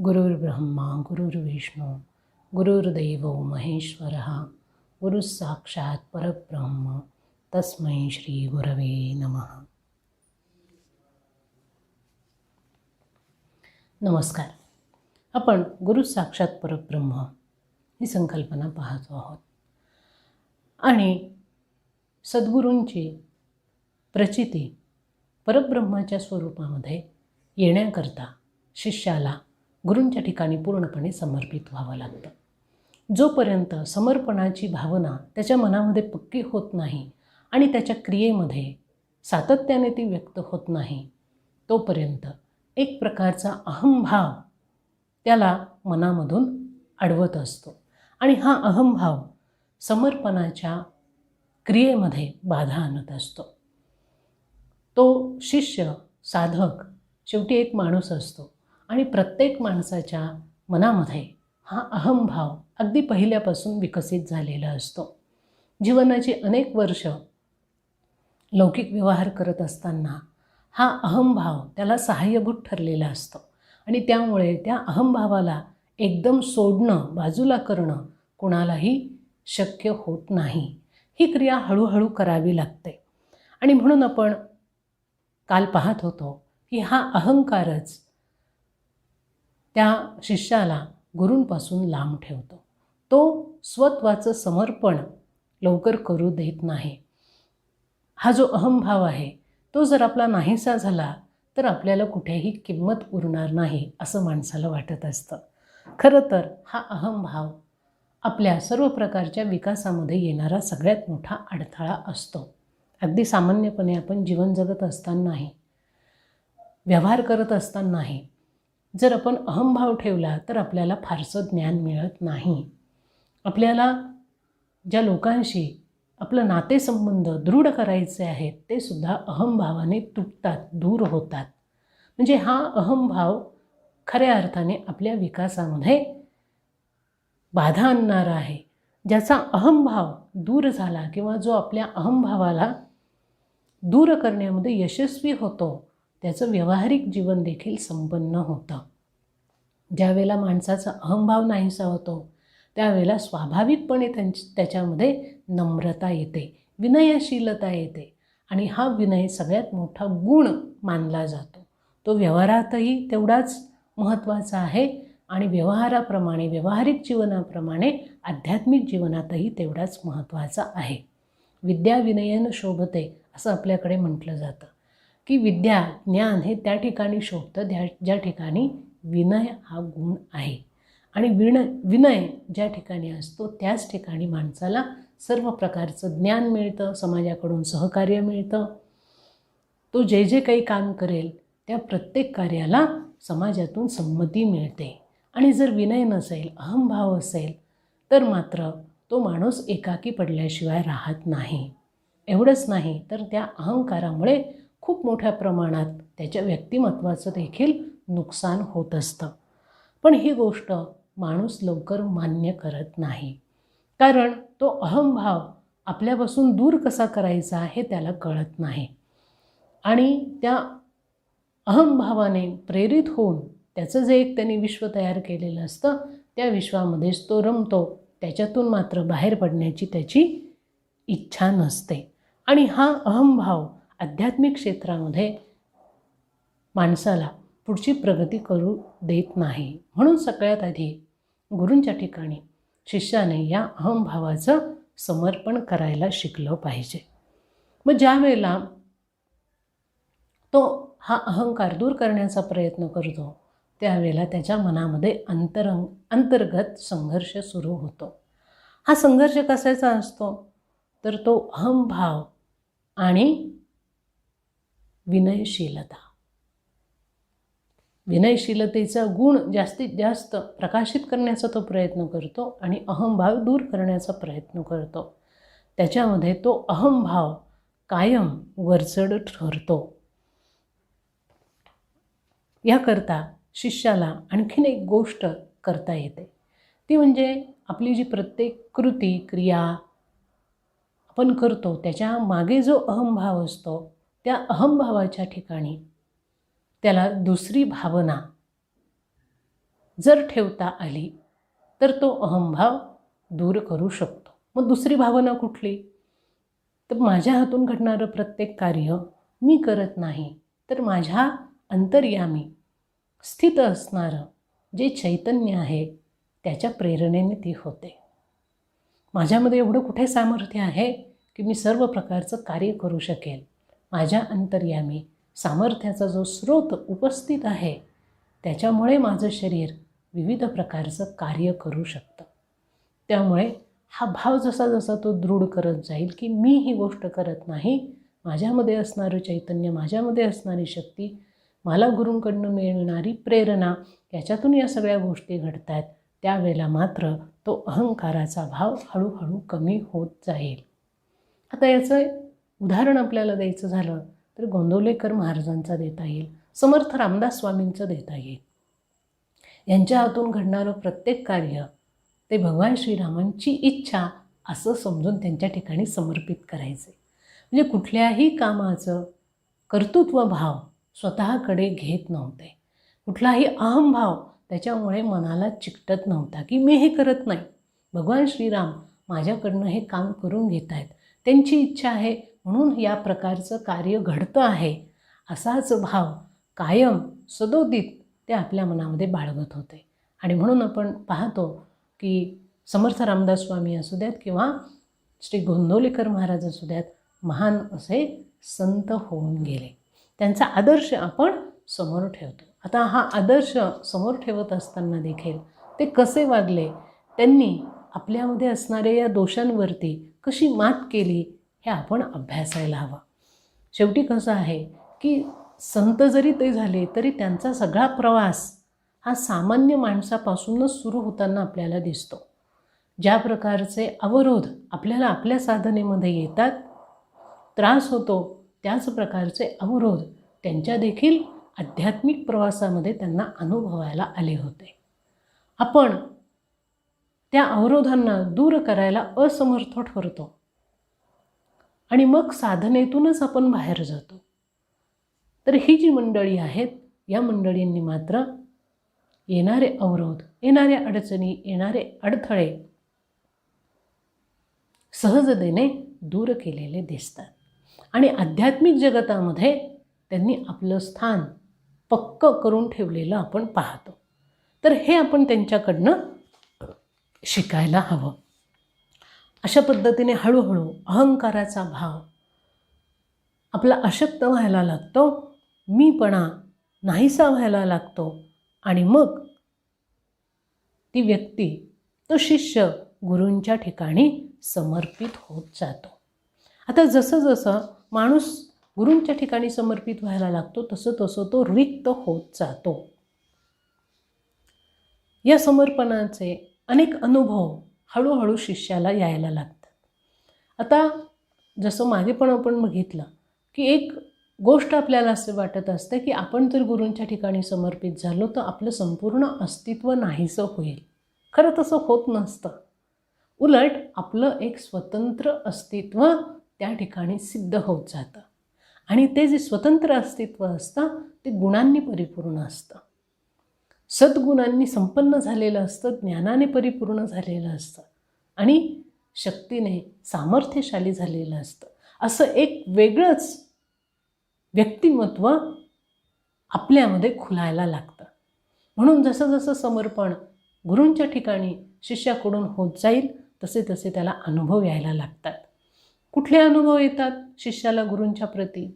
गुरुर्ब्रह्मा गुरुर्विष्णू गुरुर्दैव महेश्वरः गुरुस्साक्षात् परब्रह्म तस्मै श्री गुरवे नमः. नमस्कार. आपण गुरुसाक्षात परब्रह्म ही संकल्पना पाहतो आहोत आणि सद्गुरूंची प्रचिती परब्रह्माच्या स्वरूपामध्ये येण्याकरता शिष्याला गुरूंच्या ठिकाणी पूर्णपणे समर्पित व्हावं लागतं. जोपर्यंत समर्पणाची भावना त्याच्या मनामध्ये पक्की होत नाही आणि त्याच्या क्रियेमध्ये सातत्याने ती व्यक्त होत नाही, तोपर्यंत एक प्रकारचा अहंभाव त्याला मनामधून अडवत असतो आणि हा अहंभाव समर्पणाच्या क्रियेमध्ये बाधा आणत असतो. तो शिष्य साधक शेवटी एक माणूस असतो आणि प्रत्येक माणसाच्या मनामध्ये हा अहंभाव अगदी पहिल्यापासून विकसित झालेला असतो. जीवनाची अनेक वर्ष लौकिक व्यवहार करत असताना हा अहंभाव त्याला सहाय्यभूत ठरलेला असतो आणि त्यामुळे त्या अहंभावाला एकदम सोडणं, बाजूला करणं कुणालाही शक्य होत नाही. ही क्रिया हळूहळू करावी लागते आणि म्हणून आपण काल पाहत होतो की हा अहंकारच त्या शिष्याला गुरूंपासून लांब ठेवतो. तो स्वत्वाचं समर्पण लवकर करू देत नाही. हा जो अहंभाव आहे तो जर आपला नाहीसा झाला तर आपल्याला कुठेही किंमत उरणार नाही असं माणसाला वाटत असतं. खरं तर हा अहंभाव आपल्या सर्व प्रकारच्या विकासामध्ये येणारा सगळ्यात मोठा अडथळा असतो. अगदी सामान्यपणे आपण जीवन जगत असतानाही, व्यवहार करत असतानाही जर आपण अहंभाव ठेवला तर आपल्याला फारसं ज्ञान मिळत नाही. आपल्याला ज्या लोकांशी आपलं नातेसंबंध दृढ करायचे आहेत ते सुद्धा अहंभावाने तुटतात, दूर होतात. म्हणजे हा अहंभाव खऱ्या अर्थाने आपल्या विकासामध्ये बाधा आणणारा आहे. ज्याचा अहंभाव दूर झाला किंवा जो आपल्या अहंभावाला दूर करण्यामध्ये यशस्वी होतो त्याचं व्यावहारिक जीवन देखील संपन्न होतं. ज्यावेळेला माणसाचा अहंभाव नाहीसा होतो त्यावेळेला स्वाभाविकपणे त्याच्यामध्ये नम्रता येते, विनयशीलता येते आणि हा विनय सगळ्यात मोठा गुण मानला जातो. तो व्यवहारातही तेवढाच महत्त्वाचा आहे आणि व्यवहाराप्रमाणे, व्यावहारिक जीवनाप्रमाणे आध्यात्मिक जीवनातही तेवढाच महत्त्वाचा आहे. विद्या विनयेन शोभते असं आपल्याकडे म्हटलं जातं की विद्या, ज्ञान हे त्या ठिकाणी शोभतं ज्या ठिकाणी विनय हा गुण आहे आणि विनय ज्या ठिकाणी असतो त्याच ठिकाणी माणसाला सर्व प्रकारचं ज्ञान मिळतं, समाजाकडून सहकार्य मिळतं. तो जे जे काही काम करेल त्या प्रत्येक कार्याला समाजातून संमती मिळते. आणि जर विनय नसेल, अहंभाव असेल तर मात्र तो माणूस एकाकी पडल्याशिवाय राहत नाही. एवढंच नाही तर त्या अहंकारामुळे खूप मोठ्या प्रमाणात त्याच्या व्यक्तिमत्वाचं देखील नुकसान होत असतं. पण ही गोष्ट माणूस लवकर मान्य करत नाही, कारण तो अहंभाव आपल्यापासून दूर कसा करायचा हे त्याला कळत नाही आणि त्या अहंभावाने प्रेरित होऊन त्याचं जे एक त्यांनी विश्व तयार केलेलं असतं त्या विश्वामध्येच तो रमतो. त्याच्यातून मात्र बाहेर पडण्याची त्याची इच्छा नसते आणि हा अहंभाव आध्यात्मिक क्षेत्रामध्ये माणसाला पुढची प्रगती करू देत नाही. म्हणून सगळ्यात आधी गुरूंच्या ठिकाणी शिष्याने या अहंभावाचं समर्पण करायला शिकलं पाहिजे. मग ज्या वेळेला तो हा अहंकार दूर करण्याचा प्रयत्न करतो त्यावेळेला त्याच्या मनामध्ये अंतर्गत संघर्ष सुरू होतो. हा संघर्ष कशाचा असतो तर तो अहंभाव आणि विनयशीलतेचा गुण जास्तीत जास्त प्रकाशित करण्याचा तो प्रयत्न करतो आणि अहंभाव दूर करण्याचा प्रयत्न करतो. त्याच्यामध्ये तो अहंभाव कायम वरचढ ठरतो. याकरता शिष्याला आणखीन एक गोष्ट करता येते, ती म्हणजे आपली जी प्रत्येक कृती, क्रिया आपण करतो त्याच्या मागे जो अहंभाव असतो त्या अहंभावाच्या ठिकाणी त्याला दुसरी भावना जर ठेवता आली तर तो अहंभाव दूर करू शकतो. मग दुसरी भावना कुठली? तर माझ्या हातून घडणारं प्रत्येक कार्य मी करत नाही, तर माझ्या अंतर्यामी स्थित असणारं जे चैतन्य आहे त्याच्या प्रेरणेने ती होते. माझ्यामध्ये एवढं कुठे सामर्थ्य आहे की मी सर्व प्रकारचं कार्य करू शकेल. माझ्या अंतर्यामी सामर्थ्याचा जो स्रोत उपस्थित आहे त्याच्यामुळे माझं शरीर विविध प्रकारचं कार्य करू शकतं. त्यामुळे हा भाव जसा जसा तो दृढ करत जाईल की मी ही गोष्ट करत नाही, माझ्यामध्ये असणारं चैतन्य, माझ्यामध्ये असणारी शक्ती, मला गुरूंकडनं मिळणारी प्रेरणा, याच्यातून या सगळ्या गोष्टी घडत आहेत, त्यावेळेला मात्र तो अहंकाराचा भाव हळूहळू कमी होत जाईल. आता याचं उदाहरण आपल्याला द्यायचं झालं तर गोंदवलेकर महाराजांचा देता येईल, समर्थ रामदास स्वामींचं देता येईल. यांच्या हातून घडणारं प्रत्येक कार्य ते भगवान श्रीरामांची इच्छा असं समजून त्यांच्या ठिकाणी समर्पित करायचे. म्हणजे कुठल्याही कामाचं कर्तृत्व भाव स्वतःकडे घेत नव्हते. कुठलाही अहंभाव त्याच्यामुळे मनाला चिकटत नव्हता की मी हे करत नाही, भगवान श्रीराम माझ्याकडनं हे काम करून घेत आहेत, त्यांची इच्छा आहे म्हणून या प्रकारचं कार्य घडतं आहे, असाच भाव कायम सदोदित ते आपल्या मनामध्ये बाळगत होते. आणि म्हणून आपण पाहतो की समर्थ रामदास स्वामी असू द्यात किंवा श्री गोंदवलेकर महाराज असू द्यात, महान असे संत होऊन गेले. त्यांचा आदर्श आपण समोर ठेवतो. आता हा आदर्श समोर ठेवत असताना देखील ते कसे वागले, त्यांनी आपल्यामध्ये असणाऱ्या या दोषांवरती कशी मात केली, हे आपण अभ्यासायला हवं. शेवटी कसं आहे की संत जरी ते झाले तरी त्यांचा सगळा प्रवास हा सामान्य माणसापासूनच सुरू होताना आपल्याला दिसतो. ज्या प्रकारचे अवरोध आपल्याला आपल्या साधनेमध्ये येतात, त्रास होतो, त्याच प्रकारचे अवरोध त्यांच्या देखील आध्यात्मिक प्रवासामध्ये त्यांना अनुभवायला आले होते. आपण त्या अवरोधांना दूर करायला असमर्थ ठरतो आणि मग साधनेतूनच आपण बाहेर जातो. तर ही जी मंडळी आहेत, या मंडळींनी मात्र येणारे अवरोध, येणाऱ्या अडचणी, येणारे अडथळे सहजतेने दूर केलेले दिसतात आणि आध्यात्मिक जगतामध्ये त्यांनी आपलं स्थान पक्क करून ठेवलेलं आपण पाहतो. तर हे आपण त्यांच्याकडनं शिकायला हवं. अशा पद्धतीने हळूहळू अहंकाराचा भाव आपला अशक्त व्हायला लागतो, मीपणा नाहीसा व्हायला लागतो आणि मग ती व्यक्ती, तो शिष्य गुरूंच्या ठिकाणी समर्पित होत जातो. आता जसं जसं माणूस गुरूंच्या ठिकाणी समर्पित व्हायला लागतो तसं तसं तो रिक्त होत जातो. या समर्पणाचे अनेक अनुभव हळूहळू शिष्याला यायला लागतात. आता जसं मागे पण आपण बघितलं की एक गोष्ट आपल्याला असं वाटत असते की आपण जर गुरूंच्या ठिकाणी समर्पित झालो तर आपलं संपूर्ण अस्तित्व नाहीसं होईल. खरं तसं होत नसतं. उलट आपलं एक स्वतंत्र अस्तित्व त्या ठिकाणी सिद्ध होत जातं आणि ते जे स्वतंत्र अस्तित्व असतं ते गुणांनी परिपूर्ण असतं, सद्गुणांनी संपन्न झालेलं असतं, ज्ञानाने परिपूर्ण झालेलं असतं आणि शक्तीने सामर्थ्यशाली झालेलं असतं. असं एक वेगळंच व्यक्तिमत्व आपल्यामध्ये खुलायला लागतं. म्हणून जसं जसं समर्पण गुरूंच्या ठिकाणी शिष्याकडून होत जाईल तसे तसे त्याला अनुभव यायला लागतात. कुठले अनुभव येतात शिष्याला गुरूंच्या प्रती?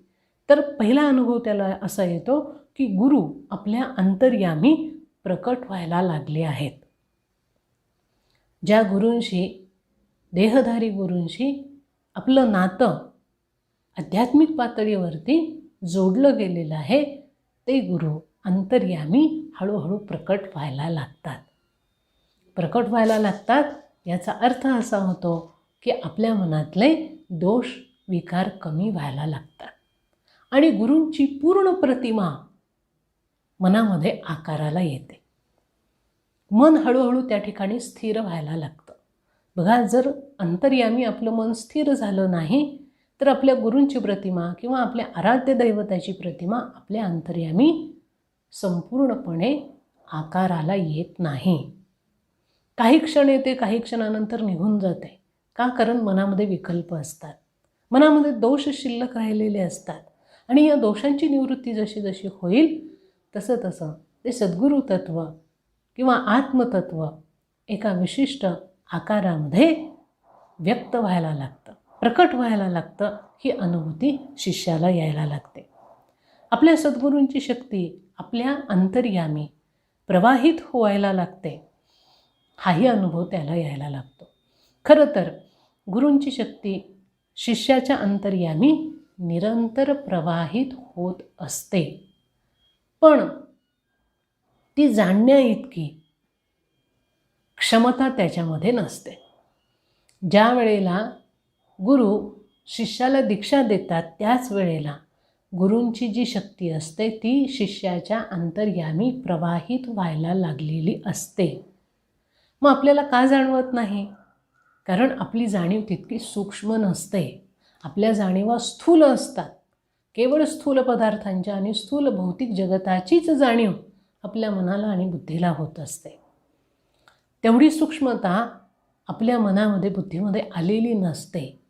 तर पहिला अनुभव त्याला असा येतो की गुरु आपल्या अंतर्यामी प्रकट व्हायला लागले आहेत. ज्या गुरूंशी, देहधारी गुरूंशी आपलं नातं आध्यात्मिक पातळीवरती जोडलं गेलेलं आहे, ते गुरु अंतर्यामी हळूहळू प्रकट व्हायला लागतात. प्रकट व्हायला लागतात याचा अर्थ असा होतो की आपल्या मनातले दोष विकार कमी व्हायला लागतात आणि गुरूंची पूर्ण प्रतिमा मनामध्ये आकाराला येते. मन हळूहळू त्या ठिकाणी स्थिर व्हायला लागतं. बघा, जर अंतर्यामी आपलं मन स्थिर झालं नाही तर आपल्या गुरूंची प्रतिमा किंवा आपल्या आराध्य दैवताची प्रतिमा आपल्या अंतर्यामी संपूर्णपणे आकाराला येत नाही. काही क्षण येते, काही क्षणानंतर निघून जाते. का? कारण मनामध्ये विकल्प असतात, मनामध्ये दोष शिल्लक राहिलेले असतात. आणि या दोषांची निवृत्ती जशी जशी होईल तसं तसं ते सद्गुरू तत्त्व किंवा आत्मतत्त्व एका विशिष्ट आकारामध्ये व्यक्त व्हायला लागतं, प्रकट व्हायला लागतं. ही अनुभूती शिष्याला यायला लागते. आपल्या सद्गुरूंची शक्ती आपल्या अंतर्यामी प्रवाहित व्हायला लागते. हाही अनुभव त्याला यायला लागतो. खरं तर गुरूंची शक्ती शिष्याच्या अंतर्यामी निरंतर प्रवाहित होत असते, पण ती जाणण्या इतकी क्षमता त्याच्यामध्ये नसते. ज्या वेळेला गुरु शिष्याला दीक्षा देतात त्याच वेळेला गुरूंची जी शक्ती असते ती शिष्याच्या अंतर्यामी प्रवाहित व्हायला लागलेली असते. मग आपल्याला का जाणवत नाही? कारण आपली जाणीव तितकी सूक्ष्म नसते. आपल्या जाणीवा स्थूल असतात. केवळ स्थूल पदार्थांच्या आणि स्थूल भौतिक जगताचीच जाणीव आपल्या मनाला आणि बुद्धीला होत असते. तेवढी सूक्ष्मता आपल्या मनामध्ये बुद्धीमध्ये आलेली नसते.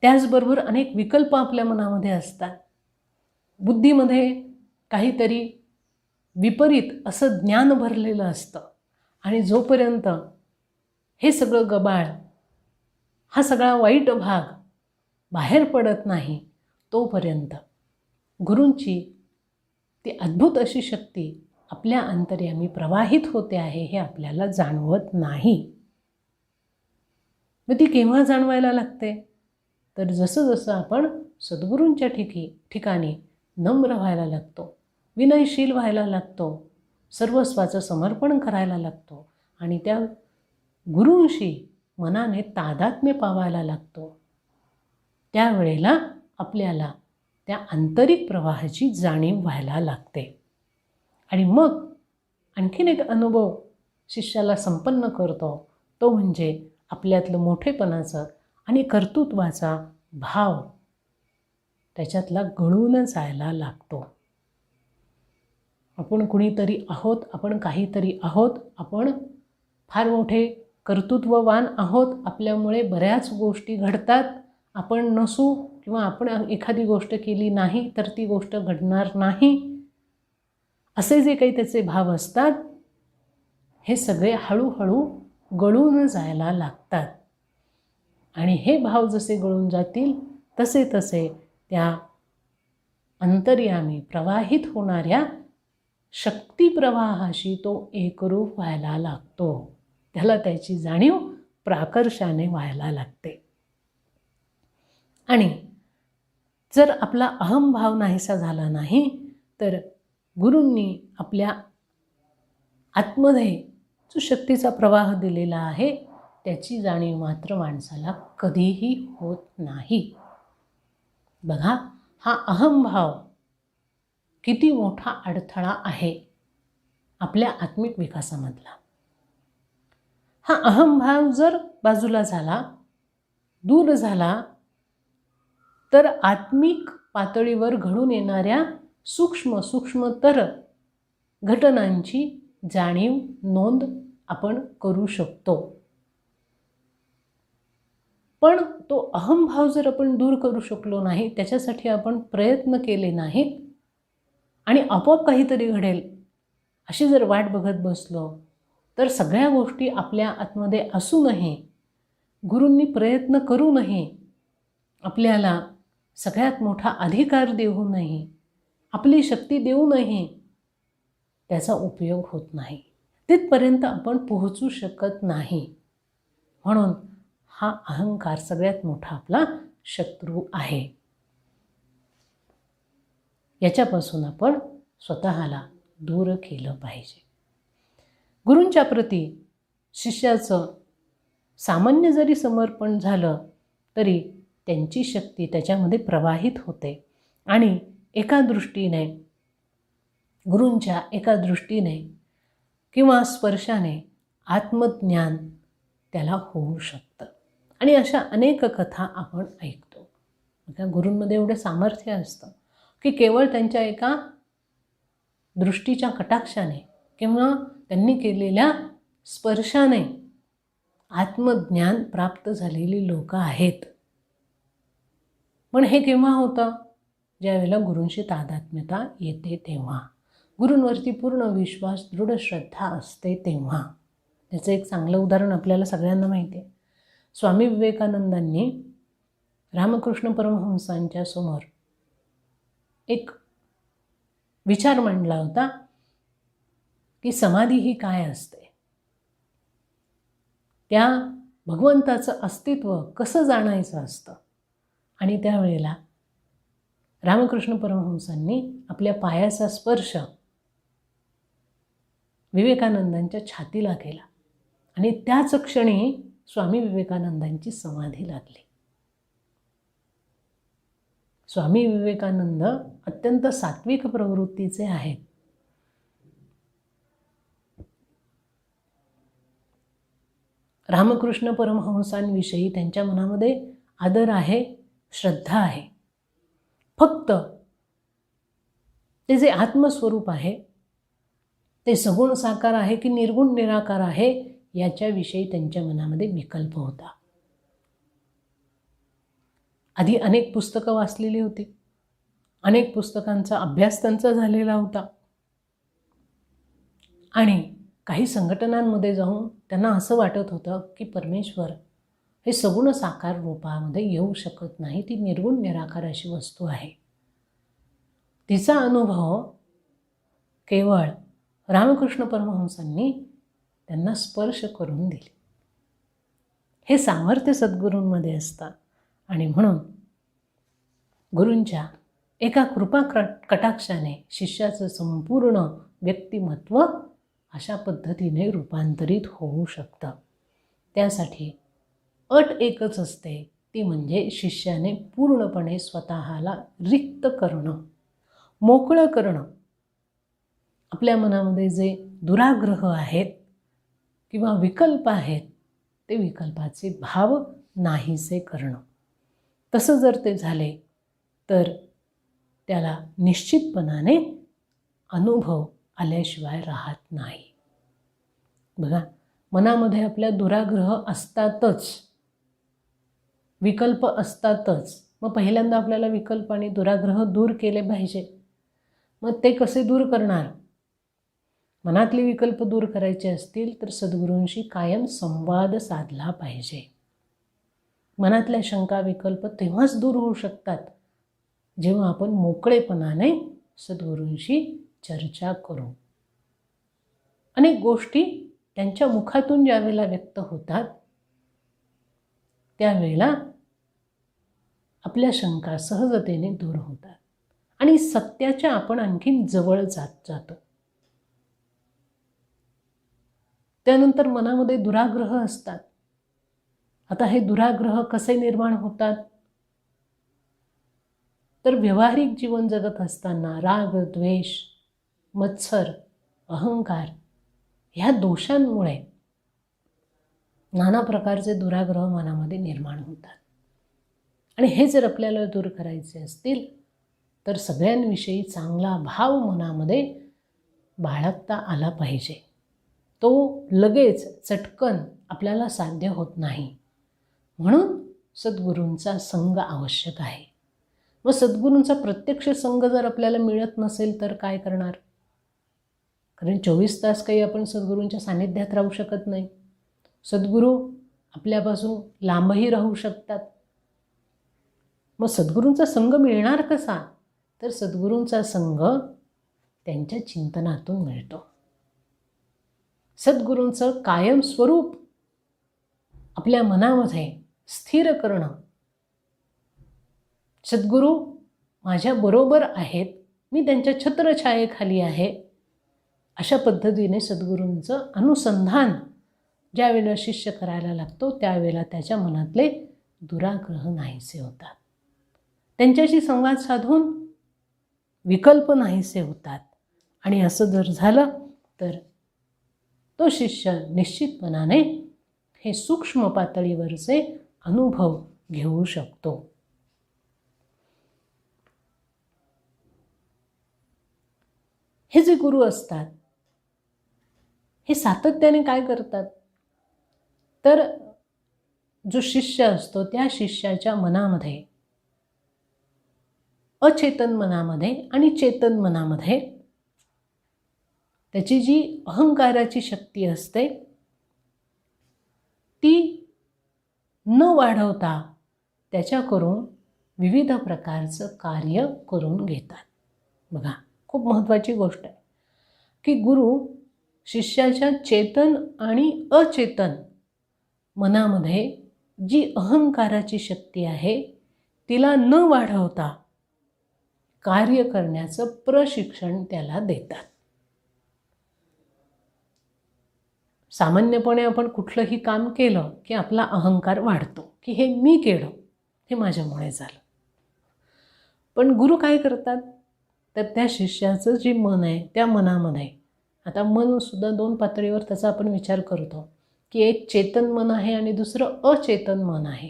त्याचबरोबर अनेक विकल्प आपल्या मनामध्ये असतात. बुद्धीमध्ये काहीतरी विपरीत असं ज्ञान भरलेलं असतं. आणि जोपर्यंत हे सगळं गबाळ, हा सगळा वाईट भाग बाहेर पडत नाही तोपर्यंत गुरूंची ती अद्भुत अशी शक्ती आपल्या अंतर्यामी प्रवाहित होते आहे हे आपल्याला जाणवत नाही. मग ती केव्हा जाणवायला लागते? तर जसं जसं आपण सद्गुरूंच्या ठिकाणी नम्र व्हायला लागतो, विनयशील व्हायला लागतो, सर्वस्वाचं समर्पण करायला लागतो आणि त्या गुरूंशी मनाने तादात्म्य पावायला लागतो, त्यावेळेला आपल्याला त्या आंतरिक प्रवाहाची जाणीव व्हायला लागते. आणि मग आणखीन एक अनुभव शिष्याला संपन्न करतो, तो म्हणजे आपल्यातलं मोठेपणाचं आणि कर्तृत्वाचा भाव त्याच्यातला गळून जायला लागतो. आपण कुणीतरी आहोत, आपण काहीतरी आहोत, आपण फार मोठे कर्तृत्ववान आहोत, आपल्यामुळे बऱ्याच गोष्टी घडतात. आपण नसू किंवा आपण एखादी गोष्ट केली नाही तर ती गोष्ट घडणार नाही, असे जे काही त्याचे भाव असतात हे सगळे हळूहळू गळून जायला लागतात. आणि हे भाव जसे गळून जातील तसे तसे त्या अंतर्यामी प्रवाहित होणाऱ्या शक्तिप्रवाहाशी तो एकरूप व्हायला लागतो. त्याला त्याची जाणीव प्राकर्षाने व्हायला लागते. आणि जर आपला अहंभाव नाहीसा झाला नाही तर गुरूंनी आपल्या आतमध्ये जो शक्तीचा प्रवाह दिलेला आहे त्याची जाणीव मात्र माणसाला कधीही होत नाही. बघा, हा अहंभाव किती मोठा अडथळा आहे आपल्या आत्मिक विकासामधला. हा अहंभाव जर बाजूला झाला, दूर झाला, तर आत्मिक पातळीवर घडून येणाऱ्या सूक्ष्मतर घटनांची जाणीव नोंद आपण करू शकतो. पण तो अहंभाव जर आपण दूर करू शकलो नाही, त्याच्यासाठी आपण प्रयत्न केले नाहीत आणि आपोआप काहीतरी घडेल अशी जर वाट बघत बसलो तर सगळ्या गोष्टी आपल्या आतमध्ये असूनही, गुरूंनी प्रयत्न करूनही, आपल्याला सगळ्यात मोठा अधिकार देऊनही, आपली शक्ती देऊनही त्याचा उपयोग होत नाही. तिथपर्यंत आपण पोहोचू शकत नाही. म्हणून हा अहंकार सगळ्यात मोठा आपला शत्रू आहे. याच्यापासून आपण स्वतःला दूर केलं पाहिजे. गुरूंच्या प्रती शिष्याचं सामान्य जरी समर्पण झालं तरी त्यांची शक्ती त्याच्यामध्ये प्रवाहित होते आणि एका दृष्टीने, गुरूंच्या एका दृष्टीने किंवा स्पर्शाने आत्मज्ञान त्याला होऊ शकतं. आणि अशा अनेक कथा आपण ऐकतो. त्या गुरूंमध्ये एवढं सामर्थ्य असतं की केवळ त्यांच्या एका दृष्टीच्या कटाक्षाने किंवा त्यांनी केलेल्या स्पर्शाने आत्मज्ञान प्राप्त झालेली लोक आहेत. पण हे केव्हा होतं? ज्यावेळेला गुरूंशी तादात्म्यता येते तेव्हा, गुरूंवरती पूर्ण विश्वास, दृढ श्रद्धा असते तेव्हा. त्याचं एक चांगलं उदाहरण आपल्याला सगळ्यांना माहिती आहे. स्वामी विवेकानंदांनी रामकृष्ण परमहंसांच्या समोर एक विचार मांडला होता की समाधी ही काय असते, त्या भगवंताचं अस्तित्व कसं जाणायचं असतं. आणि त्यावेळेला रामकृष्ण परमहंसांनी आपल्या पायाचा स्पर्श विवेकानंदांच्या छातीला केला आणि त्याच क्षणी स्वामी विवेकानंदांची समाधी लागली. स्वामी विवेकानंद अत्यंत सात्विक प्रवृत्तीचे आहेत. रामकृष्ण परमहंसांविषयी त्यांच्या मनामध्ये आदर आहे, श्रद्धा आहे. फक्त ते जे आत्मस्वरूप आहे ते सगुण साकार आहे की निर्गुण निराकार आहे याच्याविषयी त्यांच्या मनामध्ये विकल्प होता. आधी अनेक पुस्तकं वाचलेली होती, अनेक पुस्तकांचा अभ्यास त्यांचा झालेला होता आणि काही संघटनांमध्ये जाऊन त्यांना असं वाटत होतं की परमेश्वर हे सगुण साकार रूपामध्ये येऊ शकत नाही, ती निर्गुण निराकार अशी वस्तू आहे. तिचा अनुभव केवळ रामकृष्ण परमहंसांनी त्यांना स्पर्श करून दिले. हे सामर्थ्य सद्गुरूंमध्ये असतं आणि म्हणून गुरूंच्या एका कृपा कटाक्षाने शिष्याचं संपूर्ण व्यक्तिमत्व अशा पद्धतीने रूपांतरित होऊ शकतं. त्यासाठी अट एकच असते, ती म्हणजे शिष्याने पूर्णपणे स्वतःला रिक्त करणं, मोकळं करणं. आपल्या मनामध्ये जे दुराग्रह आहेत किंवा विकल्प आहेत ते विकल्पाचे भाव नाहीसे करणं. तसं जर ते झाले तर त्याला निश्चितपणाने अनुभव आल्याशिवाय राहत नाही. बघा, मनामध्ये आपल्या दुराग्रह असतातच, विकल्प असतातच. मग पहिल्यांदा आपल्याला विकल्प आणि दुराग्रह दूर केले पाहिजे. मग ते कसे दूर करणार? मनातले विकल्प दूर करायचे असतील तर सद्गुरूंशी कायम संवाद साधला पाहिजे. मनातल्या शंका विकल्प तेव्हाच दूर होऊ शकतात जेव्हा आपण मोकळेपणाने सद्गुरूंशी चर्चा करू. अनेक गोष्टी त्यांच्या मुखातून ज्यावेळेला व्यक्त होतात त्यावेळेला आपल्या शंका सहजतेने दूर होतात आणि सत्याच्या आपण आणखीन जवळ जातो. त्यानंतर मनामध्ये दुराग्रह असतात. आता हे दुराग्रह कसे निर्माण होतात? तर व्यावहारिक जीवन जगत असताना राग, द्वेष, मत्सर, अहंकार ह्या दोषांमुळे नाना प्रकारचे दुराग्रह मनामध्ये निर्माण होतात. आणि हे जर आपल्याला दूर करायचे असतील तर सगळ्यांविषयी चांगला भाव मनामध्ये बाळगता आला पाहिजे. तो लगेच चटकन आपल्याला साध्य होत नाही. म्हणून सद्गुरूंचा संग आवश्यक आहे. व सद्गुरूंचा प्रत्यक्ष संग जर आपल्याला मिळत नसेल तर काय करणार? कारण 24 तास काही आपण सद्गुरूंच्या सानिध्यात राहू शकत नाही. सद्गुरू आपल्यापासून लांबही राहू शकतात. मग सद्गुरूंचा संग मिळणार कसा? तर सद्गुरूंचा संग त्यांच्या चिंतनातून मिळतो. सद्गुरूंचं कायम स्वरूप आपल्या मनामध्ये स्थिर करणं. सद्गुरू माझ्या बरोबर आहेत, मी त्यांच्या छत्रछायेखाली आहे, अशा पद्धतीने सद्गुरूंचं अनुसंधान ज्या वेळेला शिष्य करायला लागतो त्यावेळेला त्याच्या मनातले दुराग्रह नाहीसे होतात. त्यांच्याशी संवाद साधून विकल्प नाहीसे होतात. आणि असं जर झालं तर तो शिष्य निश्चितपणाने हे सूक्ष्म पातळीवरचे अनुभव घेऊ शकतो. हे जे गुरु असतात हे सातत्याने काय करतात, तर जो शिष्य असतो त्या शिष्याच्या मनामध्ये, अचेतन मनामध्ये आणि चेतन मनामध्ये त्याची जी अहंकाराची शक्ती असते ती न वाढवता त्याच्याकडून विविध प्रकारचं कार्य करून घेतात. बघा, खूप महत्त्वाची गोष्ट आहे की गुरु शिष्याच्या चेतन आणि अचेतन मनामध्ये जी अहंकाराची शक्ती आहे तिला न वाढवता कार्य करण्याचं प्रशिक्षण त्याला देतात. सामान्यपणे आपण कुठलंही काम केलं की आपला अहंकार वाढतो की हे मी केलं, हे माझ्यामुळे झालं. पण गुरु काय करतात, तर त्या शिष्याचं जे मन आहे त्या मनामध्ये, आता मनसुद्धा दोन पातळीवर त्याचा आपण विचार करतो की एक चेतन मन आहे आणि दुसरं अचेतन मन आहे.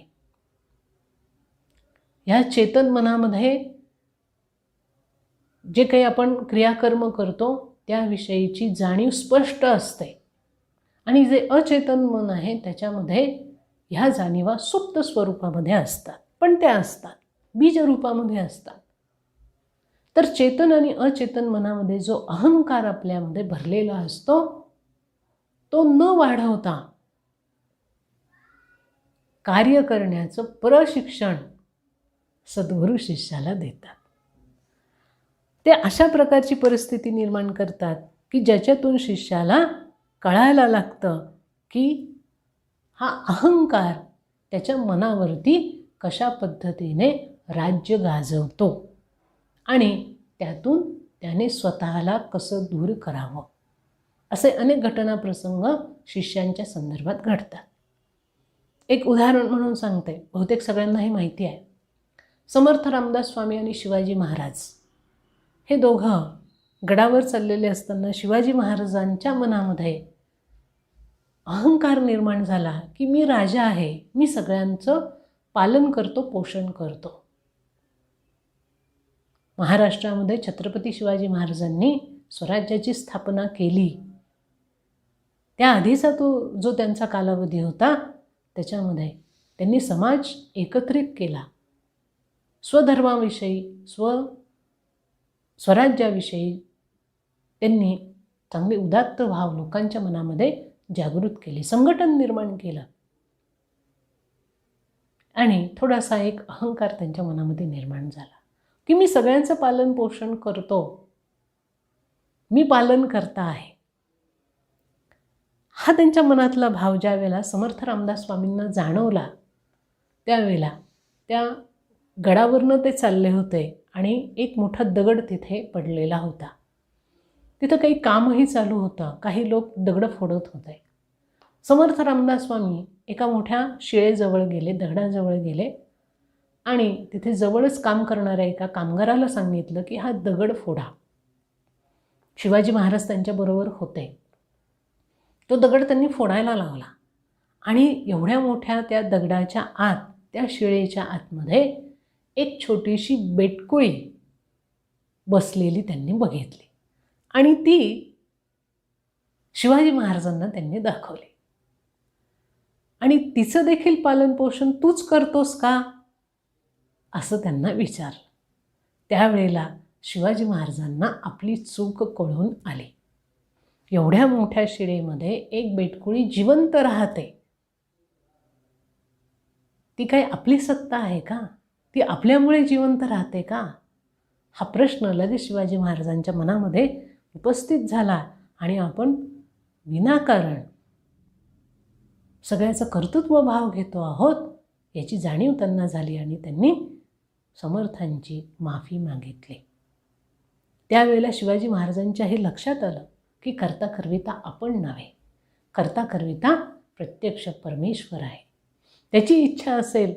ह्या चेतन मनामध्ये जे काही आपण क्रियाकर्म करतो त्याविषयीची जाणीव स्पष्ट असते आणि जे अचेतन मन आहे त्याच्यामध्ये ह्या जाणीवा सुप्त स्वरूपामध्ये असतात, पण त्या असतात, बीज रूपामध्ये असतात. तर चेतन आणि अचेतन मनामध्ये जो अहंकार आपल्यामध्ये भरलेला असतो तो न वाढवता कार्य करण्याचं प्रशिक्षण सद्गुरू शिष्याला देतात. ते अशा प्रकारची परिस्थिती निर्माण करतात की ज्याच्यातून शिष्याला कळायला लागतं की हा अहंकार त्याच्या मनावरती कशा पद्धतीने राज्य गाजवतो आणि त्यातून त्याने स्वतःला कसं दूर करावं. असे अनेक घटना प्रसंग शिष्यांच्या संदर्भात घडतात. एक उदाहरण म्हणून सांगते, बहुतेक सगळ्यांनाही माहिती आहे. समर्थ रामदास स्वामी आणि शिवाजी महाराज हे दोघं गडावर चाललेले असताना शिवाजी महाराजांच्या मनामध्ये अहंकार निर्माण झाला की मी राजा आहे, मी सगळ्यांचं पालन करतो, पोषण करतो. महाराष्ट्रामध्ये छत्रपती शिवाजी महाराजांनी स्वराज्याची स्थापना केली. त्याआधीचा जो त्यांचा कालावधी होता त्याच्यामध्ये त्यांनी समाज एकत्रित केला. स्वधर्माविषयी, स्वराज्याविषयी त्यांनी चांगले उदात्त भाव लोकांच्या मनामध्ये जागृत केले, संघटन निर्माण केलं आणि थोडासा एक अहंकार त्यांच्या मनामध्ये निर्माण झाला की मी सगळ्यांचं पालन पोषण करतो, मी पालन करता आहे. हा त्यांच्या मनातला भाव ज्या वेळेला समर्थ रामदास स्वामींना जाणवला त्यावेळेला त्या गडावरनं ते चालले होते आणि एक मोठा दगड तिथे पडलेला होता. तिथं काही कामही चालू होतं, काही लोक दगडं फोडत होते. समर्थ रामदास स्वामी एका मोठ्या शिळेजवळ गेले, दगडाजवळ गेले आणि तिथे जवळच काम करणाऱ्या एका कामगाराला सांगितलं की हा दगड फोडा. शिवाजी महाराज त्यांच्याबरोबर होते. तो दगड त्यांनी फोडायला लावला आणि एवढ्या मोठ्या त्या दगडाच्या आत, त्या शिळेच्या आतमध्ये एक छोटीशी बेटकुळी बसलेली त्यांनी बघितली आणि ती शिवाजी महाराजांना त्यांनी दाखवली आणि तिचं देखील पालनपोषण तूच करतोस का असं त्यांना विचारलं. त्यावेळेला शिवाजी महाराजांना आपली चूक कळून आली. एवढ्या मोठ्या शिळेमध्ये एक बेटकुळी जिवंत राहते, ती काय आपली सत्ता आहे का? ती आपल्यामुळे जिवंत राहते का? हा प्रश्न लगेच शिवाजी महाराजांच्या मनामध्ये उपस्थित झाला आणि आपण विनाकारण सगळ्याचा कर्तृत्व भाव घेतो आहोत याची जाणीव त्यांना झाली आणि त्यांनी समर्थांची माफी मागितली. त्यावेळेला शिवाजी महाराजांच्या हे लक्षात आलं की करता करविता आपण नव्हे, करता करविता प्रत्यक्ष परमेश्वर आहे. त्याची इच्छा असेल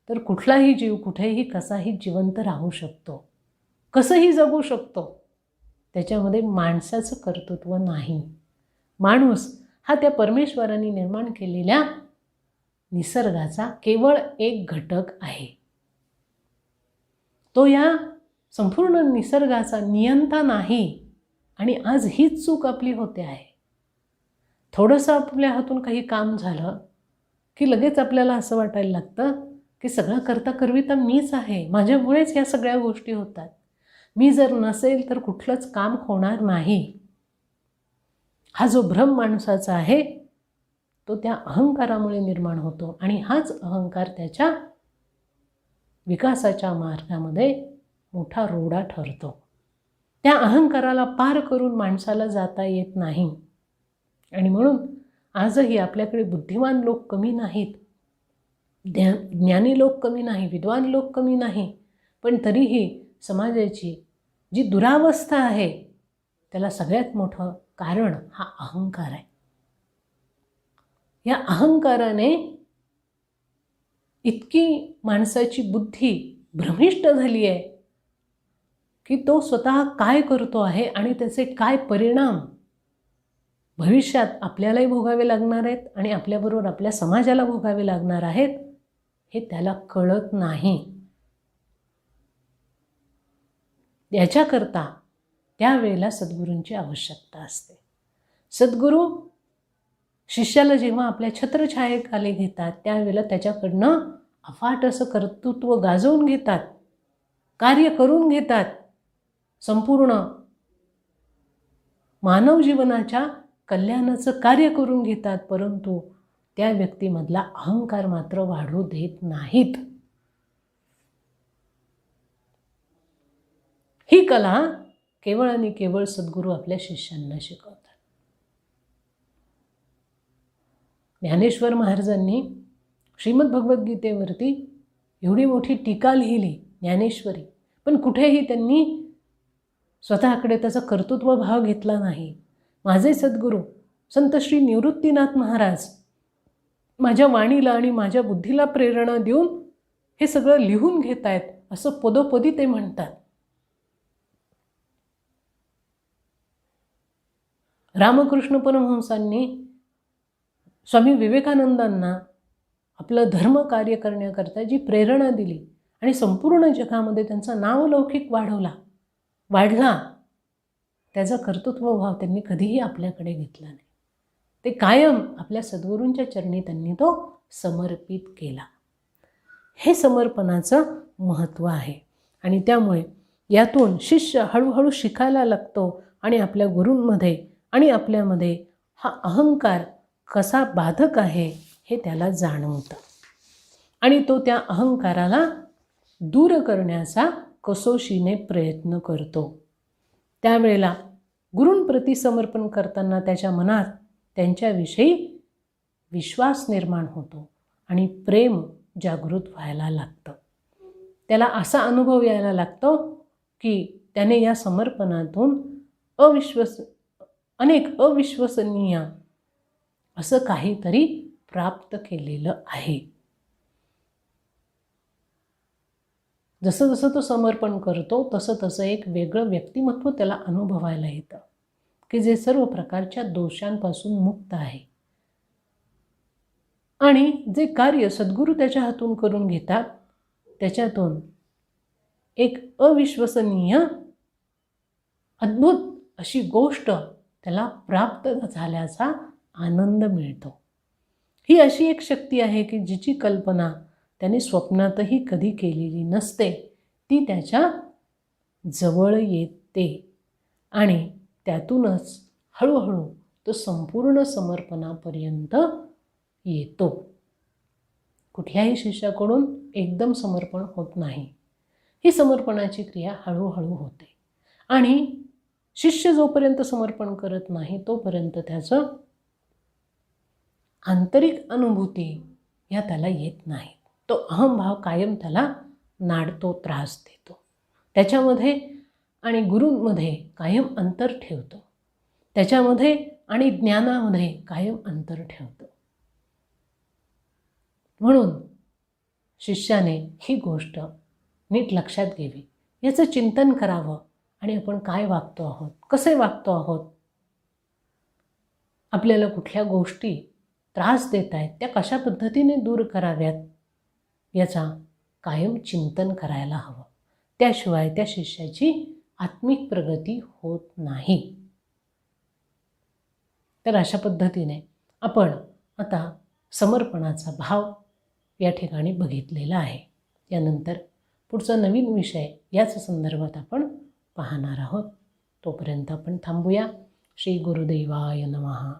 तर कुठलाही जीव कुठेही कसाही जिवंत राहू शकतो, कसंही जगू शकतो. त्याच्यामध्ये माणसाचं कर्तृत्व नाही. माणूस हा त्या परमेश्वराने निर्माण केलेल्या निसर्गाचा केवळ एक घटक आहे. तो या संपूर्ण निसर्गाचा नियंता नाही. आणि आज हीच चूक आपली होते आहे. थोडंसं आपल्या हातून काही काम झालं की लगेच आपल्याला असं वाटायला लागतं की सगळं करता करविता मीच आहे, माझ्यामुळेच ह्या सगळ्या गोष्टी होतात, मी जर नसेल तर कुठलंच काम होणार नाही. हा जो भ्रम माणसाचा आहे तो त्या अहंकारामुळे निर्माण होतो आणि हाच अहंकार त्याच्या विकासाच्या मार्गामध्ये मोठा रोडा ठरतो. त्या अहंकाराला पार करून माणसाला जाता येत नाही आणि म्हणून आजही आपल्याकडे बुद्धिमान लोक कमी नाहीत, ज्ञानी लोक कमी नाही, विद्वान लोक कमी नाही, पण तरीही समाजाची जी दुरावस्था आहे त्याला सगळ्यात मोठं कारण हा अहंकार आहे. या अहंकाराने इतकी माणसाची बुद्धी भ्रमिष्ट झाली आहे की तो स्वतः काय करतो आहे आणि त्याचे काय परिणाम भविष्यात आपल्यालाही भोगावे लागणार आहेत आणि आपल्याबरोबर आपल्या समाजाला भोगावे लागणार आहेत हे त्याला कळत नाही. याच्याकरता त्यावेळेला सद्गुरूंची आवश्यकता असते. सद्गुरू शिष्याला जेव्हा आपल्या छत्रछायेखाली घेतात त्यावेळेला त्याच्याकडनं अफाट असं कर्तृत्व गाजवून घेतात, कार्य करून घेतात, संपूर्ण मानव जीवनाच्या कल्याणाचं कार्य करून घेतात, परंतु त्या व्यक्तीमधला अहंकार मात्र वाढू देत नाहीत. ही कला केवळ आणि केवळ सद्गुरू आपल्या शिष्यांना शिकवतात. ज्ञानेश्वर महाराजांनी श्रीमद भगवद्गीतेवरती एवढी मोठी टीका लिहिली ज्ञानेश्वरी, पण कुठेही त्यांनी स्वतःकडे त्याचा कर्तृत्व भाव घेतला नाही. माझे सद्गुरू संत श्री निवृत्तीनाथ महाराज माझ्या वाणीला आणि माझ्या बुद्धीला प्रेरणा देऊन हे सगळं लिहून घेत आहेत असं पदोपदी ते म्हणतात. रामकृष्ण परमहंसांनी स्वामी विवेकानंदांना आपलं धर्म कार्य करण्याकरता जी प्रेरणा दिली आणि संपूर्ण जगामध्ये त्यांचा नावलौकिक वाढला, त्याचा कर्तृत्वभाव त्यांनी कधीही आपल्याकडे घेतला नाही. ते कायम आपल्या सद्गुरूंच्या चरणी त्यांनी तो समर्पित केला. हे समर्पणाचं महत्त्व आहे आणि त्यामुळे यातून शिष्य हळूहळू शिकायला लागतो आणि आपल्या गुरूंमध्ये आणि आपल्यामध्ये हा अहंकार कसा बाधक आहे हे त्याला जाणवतं आणि तो त्या अहंकाराला दूर करण्याचा कसोशीने प्रयत्न करतो. त्यावेळेला गुरूंप्रती समर्पण करताना त्याच्या मनात त्यांच्याविषयी विश्वास निर्माण होतो आणि प्रेम जागृत व्हायला लागतं. त्याला असा अनुभव यायला लागतो की त्याने या समर्पणातून अनेक अविश्वसनीय असं काहीतरी प्राप्त केलेलं आहे. जसं जसं तो समर्पण करतो तसं तसं एक वेगळं व्यक्तिमत्व त्याला अनुभवायला येतं की जे सर्व प्रकारच्या दोषांपासून मुक्त आहे आणि जे कार्य सद्गुरू त्याच्या हातून करून घेतात त्याच्यातून एक अविश्वसनीय अद्भुत अशी गोष्ट त्याला प्राप्त झाल्याचा आनंद मिळतो. ही अशी एक शक्ती आहे की जिची कल्पना त्याने स्वप्नातही कधी केलेली नसते, ती त्याच्या जवळ येते आणि त्यातूनच हळूहळू तो संपूर्ण समर्पणापर्यंत येतो. कुठल्याही शिष्याकडून एकदम समर्पण होत नाही. ही समर्पणाची क्रिया हळूहळू होते आणि शिष्य जोपर्यंत समर्पण करत नाही तोपर्यंत त्याचं आंतरिक अनुभूती या त्याला येत नाही. तो अहंभाव कायम त्याला नाडतो, त्रास देतो. त्याच्यामध्ये आणि गुरूंमध्ये कायम अंतर ठेवतो, त्याच्यामध्ये आणि ज्ञानामध्ये कायम अंतर ठेवतो. म्हणून शिष्याने ही गोष्ट नीट लक्षात घ्यावी, याचं चिंतन करावं आणि आपण काय वागतो आहोत, कसे वागतो आहोत, आपल्याला कुठल्या गोष्टी त्रास देत आहेत त्या कशा पद्धतीने दूर कराव्यात याचा कायम चिंतन करायला हवं. त्याशिवाय त्या शिष्याची आत्मिक प्रगती होत नाही. तर अशा पद्धतीने आपण आता समर्पणाचा भाव या ठिकाणी बघितलेला आहे. यानंतर पुढचा नवीन विषय याच संदर्भात आपण पाहणार आहोत. तोपर्यंत आपण थांबूया. श्री गुरुदेवाय नमः.